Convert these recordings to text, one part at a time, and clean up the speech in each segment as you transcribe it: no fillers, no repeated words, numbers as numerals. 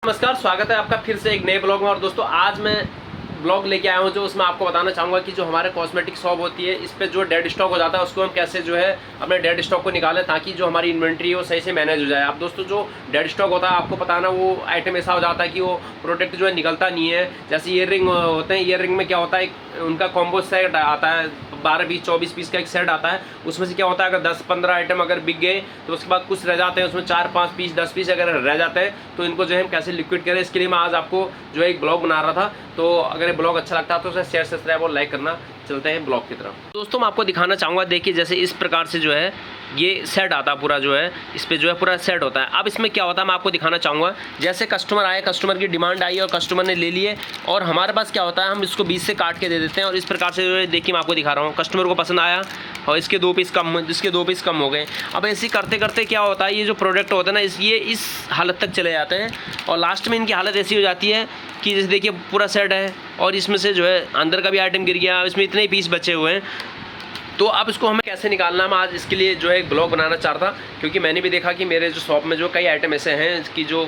नमस्कार, स्वागत है आपका फिर से एक नए ब्लॉग में। और दोस्तों आज मैं ब्लॉग लेके आया हूँ जो उसमें आपको बताना चाहूँगा कि जो हमारे कॉस्मेटिक शॉप होती है इस पे जो डेड स्टॉक हो जाता है उसको हम कैसे जो है अपने डेड स्टॉक को निकालें ताकि जो हमारी इन्वेंट्री है वो सही से मैनेज हो जाए। अब दोस्तों जो डेड स्टॉक होता है आपको पता है ना, वो आइटम ऐसा हो जाता है कि वो प्रोडक्ट जो है निकलता नहीं है। जैसे ईयर रिंग होते हैं, ईयर रिंग में क्या होता है, उनका कॉम्बो सेट आता है, 12-20-24 पीस का एक सेट आता है। उसमें से क्या होता है, अगर 10-15 आइटम अगर बिक गए तो उसके बाद कुछ रह जाते हैं, उसमें 4-5 पीस 10 पीस अगर रह जाते हैं तो इनको जो है हम कैसे लिक्विड करें, इसके लिए मैं आज आपको जो है एक ब्लॉग बना रहा था। तो अगर ये ब्लॉग अच्छा लगता है तो उसे शेयर सब्सक्राइब और लाइक करना। चलते हैं ब्लॉग की तरफ। दोस्तों मैं आपको दिखाना चाहूँगा, देखिए जैसे इस प्रकार से जो है ये सेट आता है पूरा, जो है इस पर जो है पूरा सेट होता है। अब इसमें क्या होता है मैं आपको दिखाना चाहूँगा। जैसे कस्टमर आए, कस्टमर की डिमांड आई और कस्टमर ने ले लिए, और हमारे पास क्या होता है हम इसको 20 से काट के दे देते हैं। और इस प्रकार से जो है देखिए मैं आपको दिखा रहा हूँ, कस्टमर को पसंद आया और इसके 2 पीस कम, इसके 2 पीस कम हो गए। अब ऐसे करते करते क्या होता है, ये जो प्रोडक्ट होता है ना ये इस हालत तक चले जाते हैं और लास्ट में इनकी हालत ऐसी हो जाती है कि जैसे देखिए पूरा सेट है और इसमें से जो है अंदर का भी आइटम गिर गया, इसमें इतने ही पीस बचे हुए हैं। तो अब इसको हमें कैसे निकालना है, मैं आज इसके लिए जो है एक ब्लॉग बनाना चाह रहा था, क्योंकि मैंने भी देखा कि मेरे जो शॉप में जो कई आइटम ऐसे हैं कि जो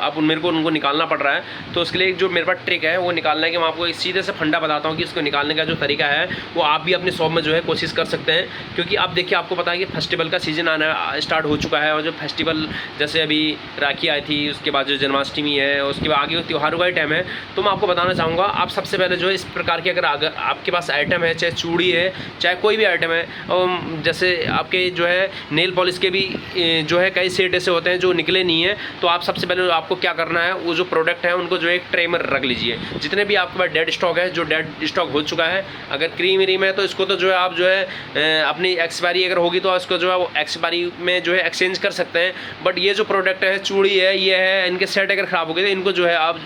अब मेरे को उनको निकालना पड़ रहा है। तो उसके लिए जो मेरे पास ट्रिक है वो निकालना है कि मैं आपको एक सीधे से फंडा बताता हूँ कि इसको निकालने का जो तरीका है वो आप भी अपने शॉप में जो है कोशिश कर सकते हैं। क्योंकि अब देखिए आपको पता है कि फेस्टिवल का सीज़न आना स्टार्ट हो चुका है, और जो फेस्टिवल जैसे अभी राखी आई थी, उसके बाद जो जन्माष्टमी है, उसके बाद आगे त्योहारों का ही टाइम है। तो मैं आपको बताना चाहूँगा, आप सबसे पहले जो है इस प्रकार की अगर आपके पास आइटम है, चाहे चूड़ी है चाहे कोई भी आइटम है, जैसे आपके जो है नेल पॉलिश के भी जो है कई सेट ऐसे होते हैं जो निकले नहीं है, तो आप सबसे पहले आपको क्या करना है, वो जो प्रोडक्ट है उनको जो है एक ट्रे में रख लीजिए। जितने भी आपके पास डेड स्टॉक है, जो डेड स्टॉक हो चुका है, अगर क्रीम व्रीम है तो इसको तो जो है आप जो है अपनी एक्सपायरी अगर होगी तो इसको जो है वो एक्सपायरी में जो है एक्सचेंज कर सकते हैं। बट ये जो प्रोडक्ट है, चूड़ी है, ये है, इनके सेट अगर ख़राब हो गए तो इनको जो है आप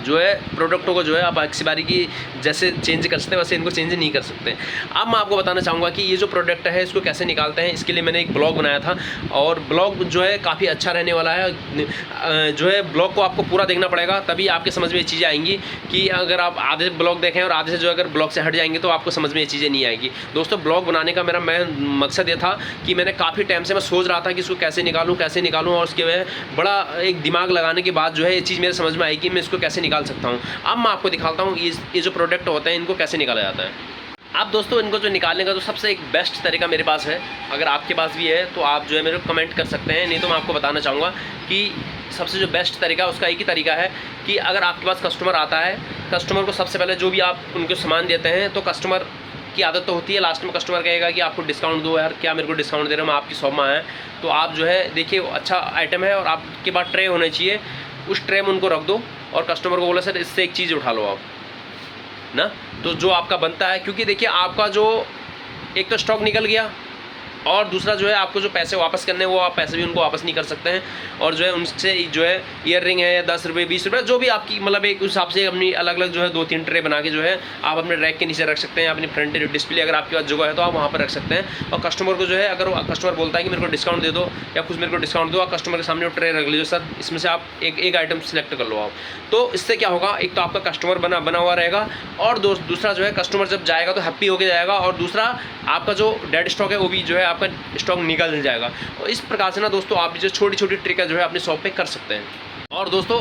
जो है प्रोडक्टों को जो है आप एक्सपायरी की जैसे चेंज कर सकते हैं वैसे इनको चेंज नहीं कर सकते। अब मैं आपको बताना चाहूँगा कि ये जो प्रोडक्ट है इसको कैसे निकालते हैं। इसके लिए मैंने एक ब्लॉग बनाया था और ब्लॉग जो है काफ़ी अच्छा रहने वाला है। जो है ब्लॉग को आपको पूरा देखना पड़ेगा, तभी आपके समझ में ये चीज़ें आएंगी। कि अगर आप आधे ब्लॉग देखें और आधे से जो अगर ब्लॉग से हट जाएंगे तो आपको समझ में ये चीज़ें नहीं आएगी। दोस्तों ब्लॉग बनाने का मेरा मकसद ये था कि मैंने काफ़ी टाइम से मैं सोच रहा था कि इसको कैसे निकालूँ और उसके बड़ा एक दिमाग लगाने के बाद जो है ये चीज़ मेरे समझ में आई कि मैं इसको कैसे निकाल सकता हूँ। अब मैं आपको दिखाता हूँ ये जो प्रोडक्ट होते हैं इनको कैसे निकाला जाता है। अब दोस्तों इनको जो निकालने का जो सबसे एक बेस्ट तरीका मेरे पास है, अगर आपके पास भी है तो आप जो है मेरे को कमेंट कर सकते हैं, नहीं तो मैं आपको बताना चाहूँगा कि सबसे जो बेस्ट तरीका उसका एक ही तरीका है कि अगर आपके पास कस्टमर आता है, कस्टमर को सबसे पहले जो भी आप उनको सामान देते हैं, तो कस्टमर की आदत तो होती है लास्ट में कस्टमर कहेगा कि आपको डिस्काउंट दो यार, क्या मेरे को डिस्काउंट दे रहे हो, मैं आपकी शॉप में आया। तो आप जो है देखिए अच्छा आइटम है और आपके पास ट्रे होने चाहिए, उस ट्रे में उनको रख दो और कस्टमर को बोला सर इससे एक चीज़ उठा लो आप ना, तो जो आपका बनता है। क्योंकि देखिए आपका जो एक तो स्टॉक निकल गया और दूसरा जो है आपको जो पैसे वापस करने हैं वो आप पैसे भी उनको वापस नहीं कर सकते हैं। और जो है उनसे जो है ईयर रिंग है या 10 रुपये 20 रुपये जो भी आपकी मतलब एक उस हिसाब से अपनी अलग अलग जो है 2-3 ट्रे बना के जो है आप अपने रैक के नीचे रख सकते हैं। अपनी फ्रंट डिस्प्ले अगर आपके पास जगह है तो आप वहाँ पर रख सकते हैं। और कस्टमर को जो है अगर कस्टमर बोलता है कि मेरे को डिस्काउंट दे दो या कुछ मेरे को डिस्काउंट दो, आप कस्टमर के सामने ट्रे रख लीजिए, सर इसमें से आप एक आइटम सेलेक्ट कर लो आप। तो इससे क्या होगा, एक तो आपका कस्टमर बना हुआ रहेगा और दूसरा जो है कस्टमर जब जाएगा तो हैप्पी होकर जाएगा, और दूसरा आपका जो डेड स्टॉक है वो भी जो है आपका स्टॉक निकल जाएगा। और इस प्रकार से ना दोस्तों आप जो छोटी छोटी ट्रिक जो है अपनी शॉप पे कर सकते हैं। और दोस्तों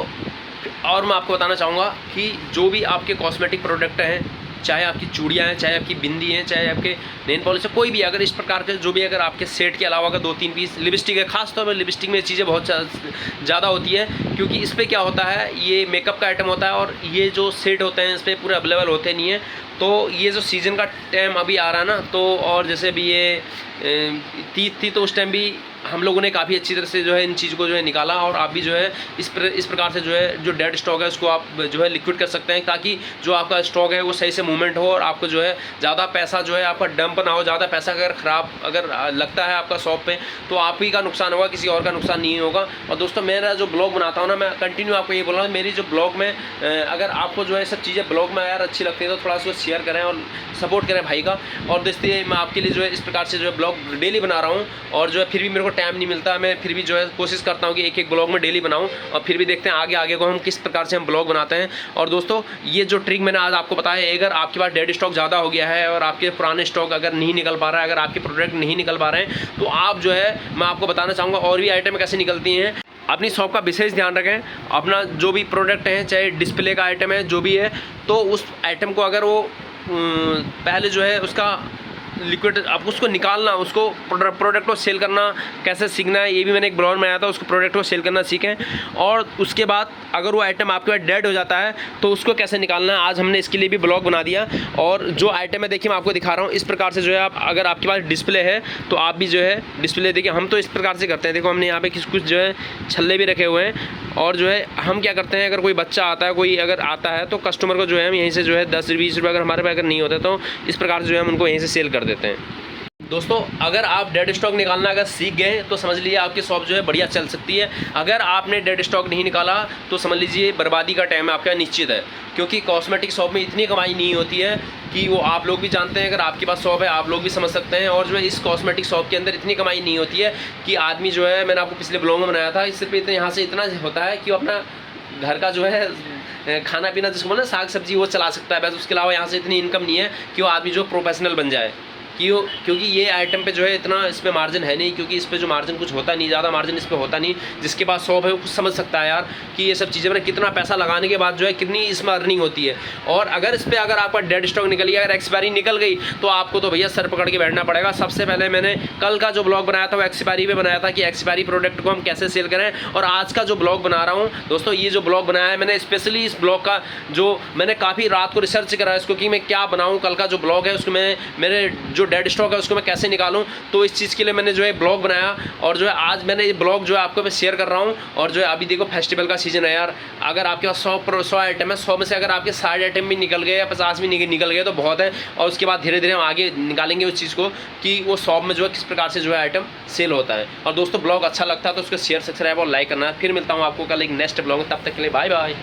और मैं आपको बताना चाहूँगा कि जो भी आपके कॉस्मेटिक प्रोडक्ट हैं, चाहे आपकी चूड़ियाँ हैं, चाहे आपकी बिंदी हैं, चाहे आपके नेल पॉलिश है, कोई भी अगर इस प्रकार के जो भी अगर आपके सेट के अलावा अगर 2-3 पीस लिपस्टिक है, खास तौर पर लिपस्टिक में चीज़ें बहुत ज़्यादा होती है। क्योंकि इस पर क्या होता है, ये मेकअप का आइटम होता है और ये जो सेट होते हैं इस पर पूरे अवेलेबल होते नहीं है। तो ये जो सीज़न का टाइम अभी आ रहा है ना, तो और जैसे अभी ये तीज थी तो उस टाइम भी हम लोगों ने काफ़ी अच्छी तरह से जो है इन चीज़ को जो है निकाला। और आप भी जो है इस प्रकार से जो है जो डेड स्टॉक है उसको आप जो है लिक्विड कर सकते हैं, ताकि जो आपका स्टॉक है वो सही से मूवमेंट हो और आपको जो है ज़्यादा पैसा जो है आपका डंप ना हो। ज़्यादा पैसा अगर ख़राब अगर लगता है आपका शॉप पे तो आप ही का नुकसान होगा, किसी और का नुकसान नहीं होगा। और दोस्तों मेरा जो ब्लॉग बनाता हूँ ना, मैं कंटिन्यू आपको ये बोल रहा हूँ, मेरी जो ब्लॉग में अगर आपको जो है सब चीज़ें ब्लॉग में यार अच्छी लगती है तो थोड़ा सा शेयर करें और सपोर्ट करें भाई का। और दोस्तों मैं आपके लिए जो है इस प्रकार से जो है ब्लॉग डेली बना रहा हूँ, और जो है फिर भी मेरे को टाइम नहीं मिलता, मैं फिर भी जो है कोशिश करता हूँ कि एक ब्लॉग में डेली बनाऊँ। और फिर भी देखते हैं आगे को हम किस प्रकार से हम ब्लॉग बनाते हैं। और दोस्तों ये जो ट्रिक मैंने आज आपको बताया, अगर आपके पास डेड स्टॉक ज़्यादा हो गया है और आपके पुराने स्टॉक अगर नहीं निकल पा रहा है, अगर आपके प्रोडक्ट नहीं निकल पा रहे हैं, तो आप जो है मैं आपको बताना चाहूँगा और भी आइटम कैसे निकलती हैं। अपनी शॉप का विशेष ध्यान रखें। अपना जो भी प्रोडक्ट है, चाहे डिस्प्ले का आइटम है, जो भी है, तो उस आइटम को अगर वो पहले जो है उसका लिक्विड आप उसको निकालना, उसको प्रोडक्ट को सेल करना कैसे सीखना है, ये भी मैंने एक ब्लॉग में आया था। उसको प्रोडक्ट को सेल करना सीखें, और उसके बाद अगर वो आइटम आपके पास डेड हो जाता है तो उसको कैसे निकालना है, आज हमने इसके लिए भी ब्लॉग बना दिया। और जो आइटम है देखिए मैं आपको दिखा रहा हूँ, इस प्रकार से जो है आप अगर आपके पास डिस्प्ले है तो आप भी जो है डिस्प्ले देखिए, हम तो इस प्रकार से करते हैं। देखो हमने यहाँ पे कुछ जो है छल्ले भी रखे हुए हैं, और जो है हम क्या करते हैं, अगर कोई बच्चा आता है, कोई अगर आता है तो कस्टमर को जो है हम यहीं से जो है 10-20 रुपये अगर हमारे पास अगर नहीं होते तो इस प्रकार से जो है हम उनको यहीं से सेल कर देते हैं। दोस्तों अगर आप डेड स्टॉक निकालना अगर सीख गए तो समझ लीजिए आपकी शॉप जो है बढ़िया चल सकती है। अगर आपने डेड स्टॉक नहीं निकाला तो समझ लीजिए बर्बादी का टाइम आपका निश्चित है, क्योंकि कॉस्मेटिक शॉप में इतनी कमाई नहीं होती है कि वो आप लोग भी जानते हैं। अगर आपके पास शॉप है आप लोग भी समझ सकते हैं। और जो है इस कॉस्मेटिक शॉप के अंदर इतनी कमाई नहीं होती है कि आदमी जो है, मैंने आपको पिछले ब्लॉग में बनाया था, इस सिर्फ इतने यहाँ से इतना होता है कि वो अपना घर का जो है खाना पीना जिसको बोलना साग सब्जी वो चला सकता है, बस उसके अलावा यहाँ से इतनी इनकम नहीं है कि वो आदमी जो प्रोफेशनल बन जाए। क्योंकि ये आइटम पे जो है इतना इस पे मार्जिन है नहीं, क्योंकि इस पे जो मार्जिन कुछ होता नहीं, ज़्यादा मार्जिन इस पे होता नहीं। जिसके पास शॉप है वो कुछ समझ सकता है यार कि ये सब चीज़ें मैंने कितना पैसा लगाने के बाद जो है कितनी इसमें अर्निंग होती है। और अगर इस पर अगर आपका डेड स्टॉक निकल गया, अगर एक्सपायरी निकल गई तो आपको तो भैया सर पकड़ के बैठना पड़ेगा। सबसे पहले मैंने कल का जो ब्लॉग बनाया था वो एक्सपायरी पे बनाया था कि एक्सपायरी प्रोडक्ट को हम कैसे सेल करें। और आज का जो ब्लॉग बना रहा हूँ दोस्तों, ये जो ब्लॉग बनाया है मैंने स्पेशली इस ब्लॉग का जो मैंने काफ़ी रात को रिसर्च करा है इसको कि मैं क्या बनाऊँ। कल का जो ब्लॉग है उसको मैं मेरे जो डेड स्टॉक है उसको मैं कैसे निकालूं, तो इस चीज़ के लिए मैंने जो है ब्लॉग बनाया। और जो है आज मैंने ये ब्लॉग जो है आपको मैं शेयर कर रहा हूं। और जो है अभी देखो फेस्टिवल का सीजन है यार, अगर आपके पास 100 आइटम है, 100 में से अगर आपके 60 आइटम भी निकल गए या 50 भी निकल गए तो बहुत है। और उसके बाद धीरे धीरे हम आगे निकालेंगे उस चीज़ को कि वो शॉप में जो है किस प्रकार से जो है आइटम सेल होता है। और दोस्तों ब्लॉग अच्छा लगता है तो उसको शेयर, सब्सक्राइब और लाइक करना। फिर मिलता हूँ आपको कल एक नेक्स्ट ब्लॉग में, तब तक के लिए बाय बाय।